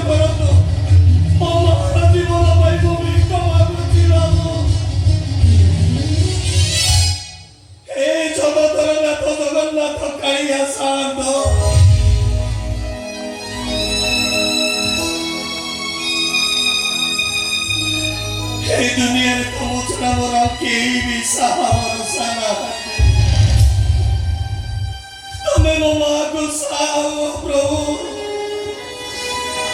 କରନ୍ତୁ ମୋର ଜୀବନ ପାଇଁ ମୁଁ ଭିକ ମାଗୁଛି ବାବୁ। ହେ ଜଗତର ନାଥ ଜଗନ୍ନାଥ କାଳିଆ ସାନ୍ତ এই দুনিয়ার তম ছাড়া মোর আর কেই বি সাহা ভরসা নাথাকে। তুমি ମୋ ମାକୁ ସାହା ହୁଅ ପ୍ରଭୁ,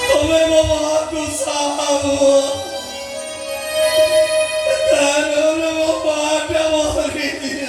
তুমি ମୋ ମାକୁ ସାହା ହୁଅ। ତାହେଲେ ମୋ ମାଟା ମରିଯିବ।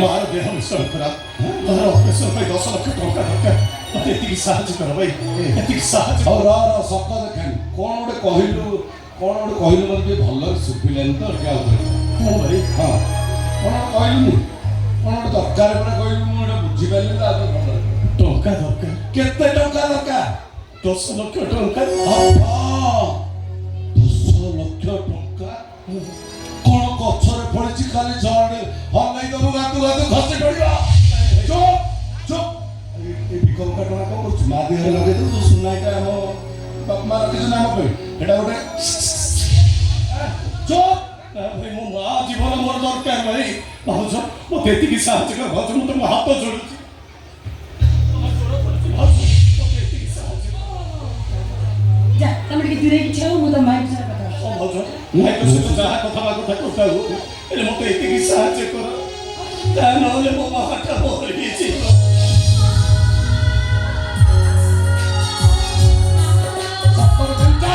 ମାର ଦେହ ବିଷୟ ଖରାପ ତାର ଅପରେସନ ପାଇଁ 10 ଲକ୍ଷ ଟଙ୍କା ଦରକାର ମତେ ଏତିକି ସାହାଯ୍ୟ କର ଭାଇ ଏତିକି ସାହାଯ୍ୟ ଆଉ ର ସତ ଦେଖାନି କଣ ଗୋଟେ କହିଲୁ ମୋତେ ଟିକେ ଭଲରେ ଶୁଭିଲାନି ତ ଟିକେ ଆଉ ହଁ ଭାଇ ହଁ କଣ କହିଲୁନି କଣ ଗୋଟେ ଦରକାର ପରେ କହିଲୁ ମୁଁ ଏଇଟା ବୁଝିପାରିଲି ନା ଆଉ ଭଲ ଟଙ୍କା ଦରକାର କେତେ ଟଙ୍କା ଦରକାର 10 ଲକ୍ଷ ଟଙ୍କା 10 ଲକ୍ଷ ଟଙ୍କା କଣ ଗଛରେ ପଡିଛି ଖାଲି ଝড় ହଲେଇ ଦବୁ ଗାଦୁ ଖସି ପଡିବ ଚୁପ ଚୁପ ଏ ବିକମ ଟଙ୍କା କଣ କରୁଛୁ ମା ଦେହରେ ଲଗେଇ ଦବୁ ତୁ ସୁନା ଏଇଟା ଆମ ବାପା ମା ରଖିଛୁ ନା ଆମ ପାଇଁ ଏଇଟା ଗୋଟେ ଚୁପ ଭାଇ ମୋ ମା ଜୀବନ ମୋର ଦରକାର ଭାଇ ଭାଉଜ ମତେ ଏତିକି ସାହାଯ୍ୟ କର ଭାଉଜ ମୁଁ ତମ ହାତ ଯୋଡୁଛି ଭାଉଜ ମତେ ଏତିକି ସାହାଯ୍ୟ କର ଯା ତମେ ଟିକେ ଦୂରେଇକି ଛାଉ ମୁଁ ତ ମାଇକ୍ ସାରା କଥା ହଁ ଭାଉଜ ଭାଇଙ୍କ ସହିତ ଯାହା କଥା କଥା ହେଲେ ମତେ ଏତିକି ସାହାଯ୍ୟ କର ତା ନହେଲେ ମୋ ମାଟା ମରିଯିବ ସତର ଘଣ୍ଟା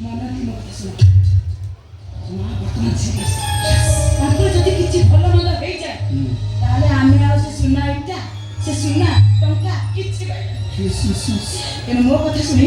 ମନରେ ମୋ କଥା ଶୁଣ ମା ବର୍ତ୍ତମାନ ସିରିୟସ୍ ତାଙ୍କର ଯଦି କିଛି ଭଲ ମନ୍ଦ ହେଇଯାଏ ତାହେଲେ ଆମେ ଆଉ ସେ ସୁନା ଇଟା ସେ ସୁନା ଟଙ୍କା କିଛି ପାଇବାନି ତେଣୁ ମୋ କଥା ଶୁଣି